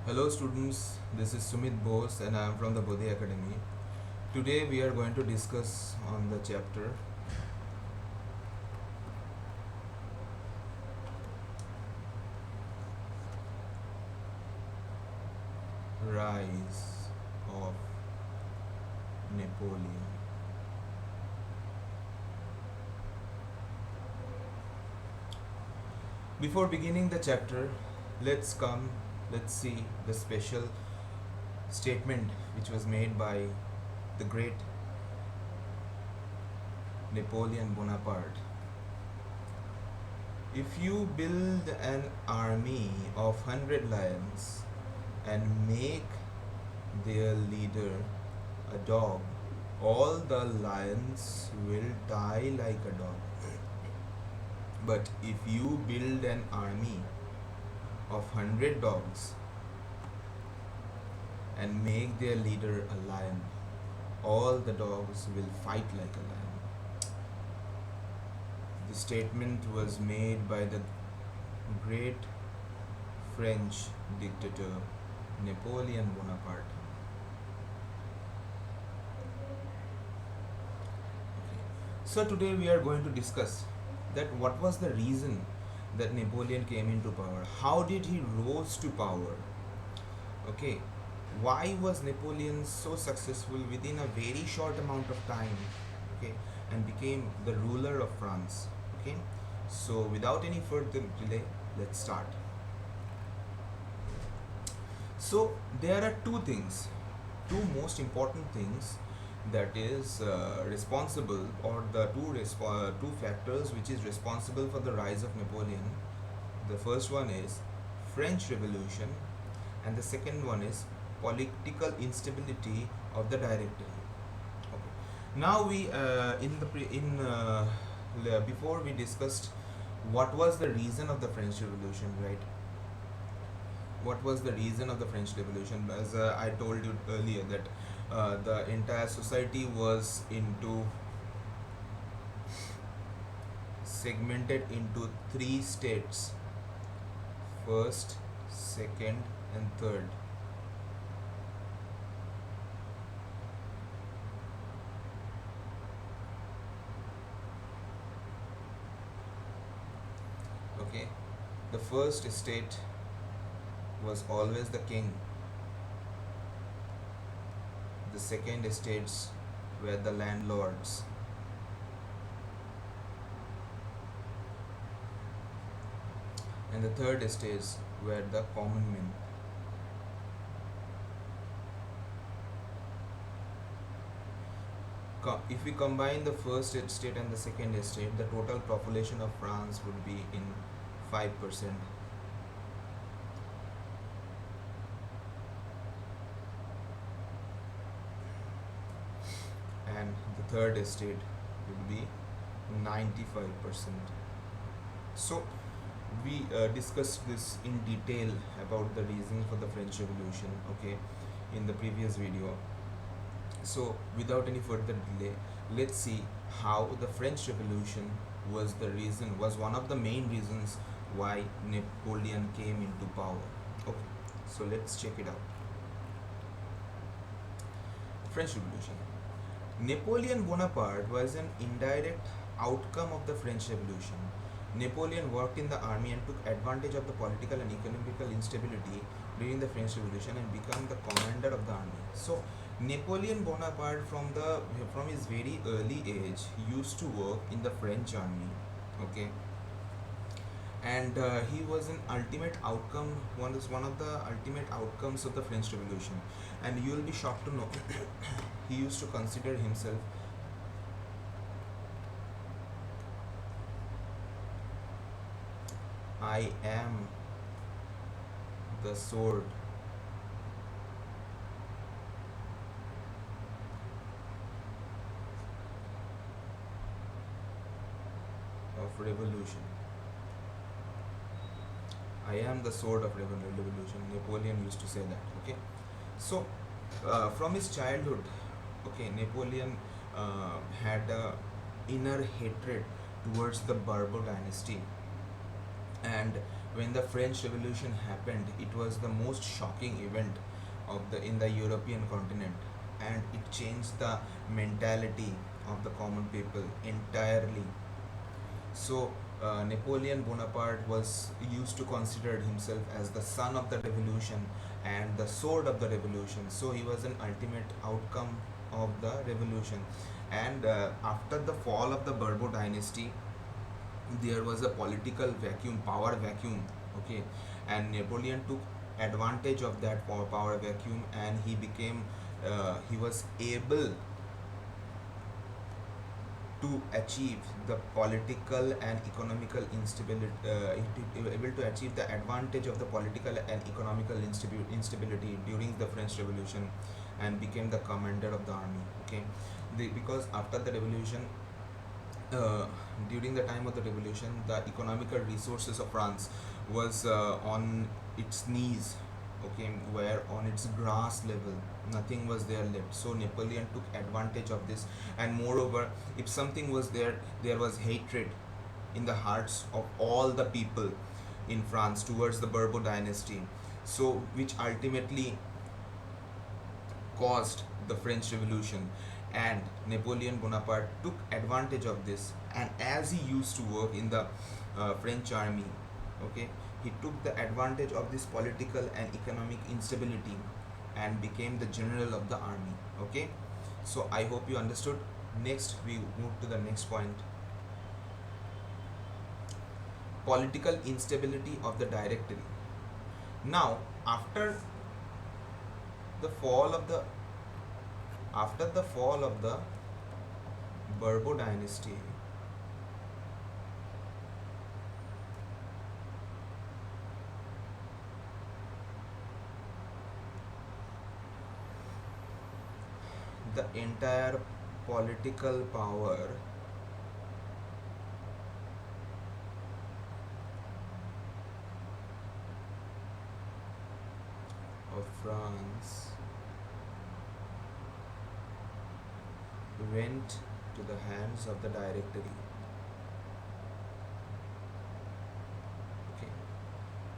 Hello students, this is Sumit Bose and I am from the Bodhi Academy. Today we are going to discuss on the chapter Rise of Napoleon. Before beginning the chapter, let's see the special statement which was made by the great Napoleon Bonaparte. If you build an army of 100 lions and make their leader a dog, all the lions will die like a dog. But if you build an army of 100 dogs and make their leader a lion, all the dogs will fight like a lion. The statement was made by the great French dictator Napoleon Bonaparte. Okay. So today we are going to discuss that what was the reason that Napoleon came into power? How did he rose to power? Okay, why was Napoleon so successful within a very short amount of time? Okay, and became the ruler of France. Okay, so without any further delay, let's start. So there are two most important things that is responsible, or the two factors which is responsible for the rise of Napoleon. The first one is French Revolution, and the second one is political instability of the Directory. Okay. Now we in the pre- in before we discussed what was the reason of the French Revolution, right? What was the reason of the French Revolution? As I told you earlier, that the entire society was segmented into three states: first, second, and third. Okay, the first state was always the king. The second estates were the landlords, and the third estates were the common men. If we combine the first estate and the second estate, the total population of France would be in 5%. And the third estate will be 95%. So we discussed this in detail about the reason for the French Revolution, okay, in the previous video. So without any further delay, let's see how the French Revolution was one of the main reasons why Napoleon came into power. Okay, so let's check it out. French Revolution. Napoleon Bonaparte was an indirect outcome of the French Revolution. Napoleon worked in the army and took advantage of the political and economical instability during the French Revolution and became the commander of the army. So Napoleon Bonaparte, from his very early age, used to work in the French army. Okay, and he was an ultimate outcome. One of the ultimate outcomes of the French Revolution, and you will be shocked to know he used to consider himself I am the sword of revolution. I am the sword of revolution. Napoleon used to say that. Okay, so from his childhood, okay, Napoleon had a inner hatred towards the Bourbon dynasty, and when the French Revolution happened, it was the most shocking event of the in the European continent, and it changed the mentality of the common people entirely. So Napoleon Bonaparte was used to consider himself as the son of the revolution and the sword of the revolution. So he was an ultimate outcome of the revolution. And after the fall of the Bourbon dynasty, there was a political vacuum, power vacuum. Okay, and Napoleon took advantage of that power vacuum, and he was able to achieve the political and economical instability, able to achieve the advantage of the political and economical instability during the French Revolution, and became the commander of the army. Okay, because after the revolution, uh, during the time of the revolution, the economical resources of France was on its knees. Okay, where on its grass level, nothing was there left. So Napoleon took advantage of this, and moreover, if something was there, there was hatred in the hearts of all the people in France towards the Bourbon dynasty. So which ultimately caused the French Revolution, and Napoleon Bonaparte took advantage of this. And as he used to work in the French army, okay, he took the advantage of this political and economic instability and became the general of the army. Okay, so I hope you understood. Next, we move to the next point: political instability of the Directory. Now, the fall of the after the fall of the Bourbon dynasty, the entire political power of France went to the hands of the Directory. Okay,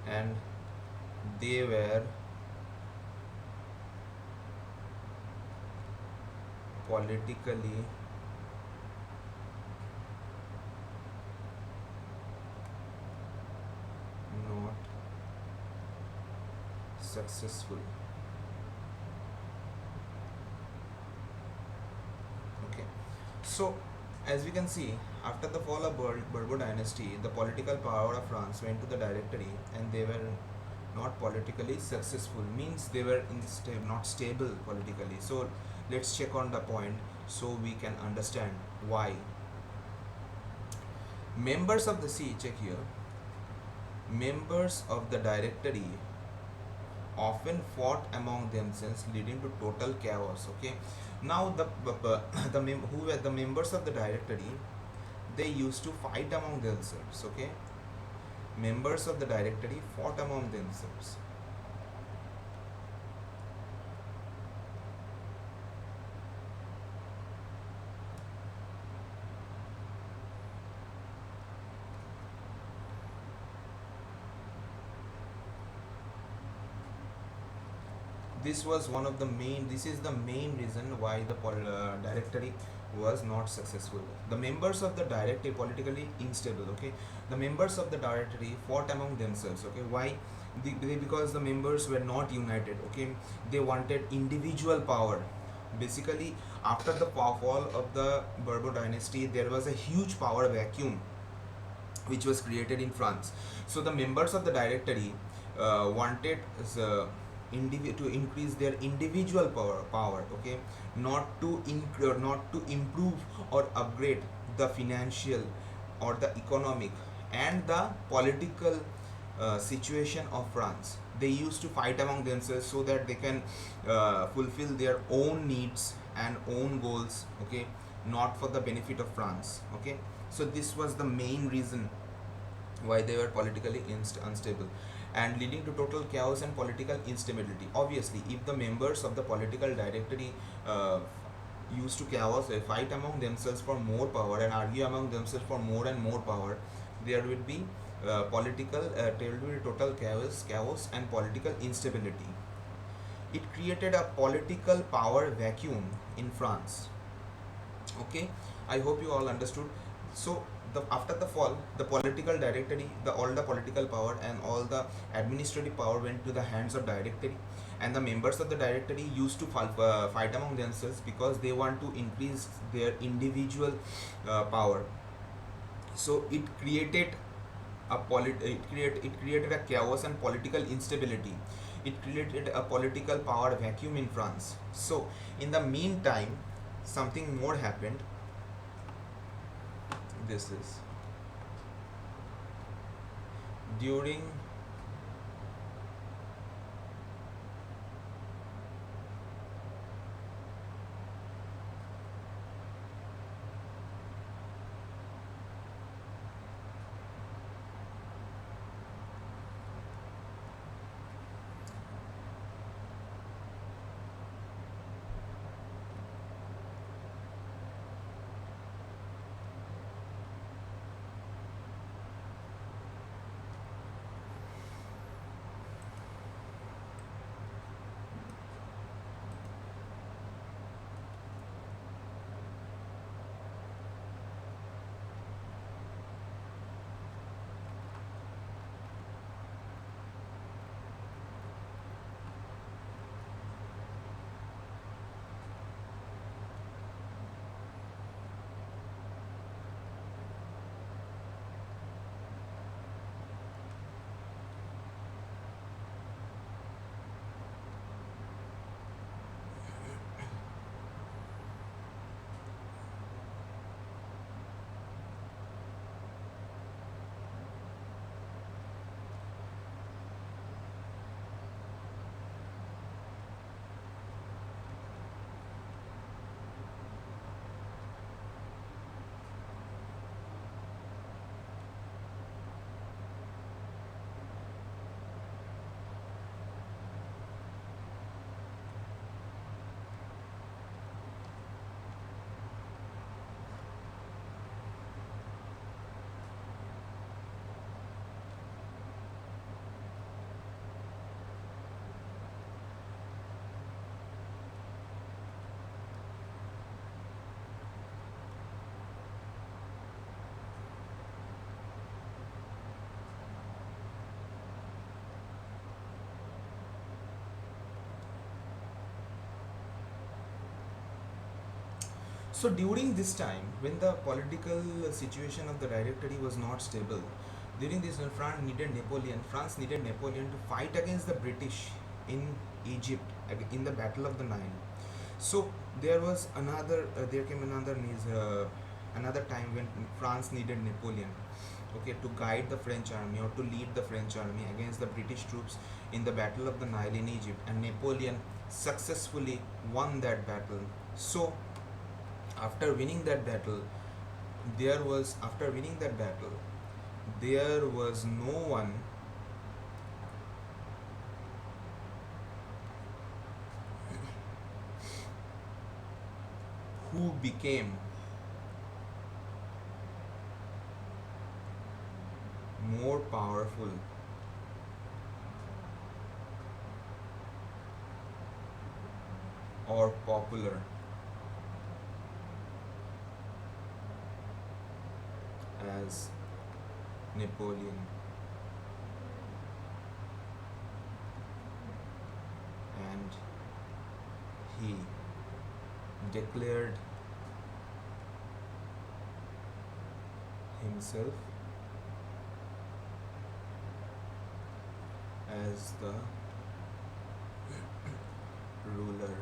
and they were politically not successful. Okay, so as we can see, after the fall of Bourbon dynasty, the political power of France went to the Directory, and they were not politically successful. Means they were not stable politically. So let's check on the point so we can understand why. Members of the check here. Members of the Directory often fought among themselves, leading to total chaos. Okay, now who were the members of the Directory? They used to fight among themselves. Okay, members of the Directory fought among themselves. This was one of the main this is the main reason why the Directory was not successful. The members of the Directory politically unstable. Okay, the members of the Directory fought among themselves. Okay, why? Because the members were not united. Okay, they wanted individual power. Basically, after the fall of the Bourbon dynasty, there was a huge power vacuum which was created in France. So the members of the Directory wanted to increase their individual power. Okay, not to improve or upgrade the financial or the economic and the political situation of France. They used to fight among themselves so that they can fulfill their own needs and own goals. Okay, not for the benefit of France. Okay, so this was the main reason why they were politically unstable, and leading to total chaos and political instability. Obviously, if the members of the political Directory used to chaos, fight among themselves for more power and argue among themselves for more and more power, there will be total chaos and political instability. It created a political power vacuum in France. Okay, I hope you all understood. So after the fall, the political directory, the all the political power and all the administrative power went to the hands of directory, and the members of the directory used to fight among themselves because they want to increase their individual power. So it created a chaos and political instability. It created a political power vacuum in France. So in the meantime, something more happened. This is during So during this time, when the political situation of the directory was not stable, during this when France needed Napoleon to fight against the British in Egypt in the Battle of the Nile. So there came another time when France needed Napoleon, okay, to guide the French army or to lead the French army against the British troops in the Battle of the Nile in Egypt, and Napoleon successfully won that battle. So after winning that battle, there was no one who became more powerful or popular as Napoleon. And he declared himself as the ruler.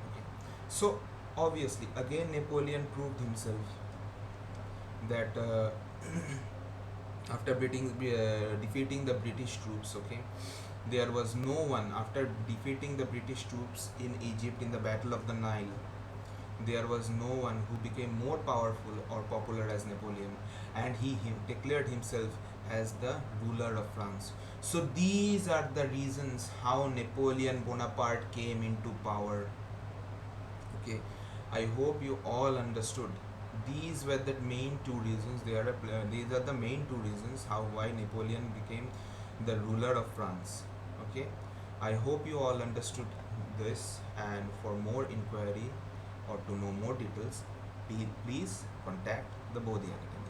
Okay. So obviously again Napoleon proved himself that after defeating the British troops, okay, there was no one after defeating the British troops in Egypt in the Battle of the Nile. There was no one who became more powerful or popular as Napoleon, and he declared himself as the ruler of France. So these are the reasons how Napoleon Bonaparte came into power. Okay, I hope you all understood. these were the main two reasons. These are the main two reasons how why Napoleon became the ruler of France. Okay, I hope you all understood this, and for more inquiry or to know more details, please contact the Bodhi Academy.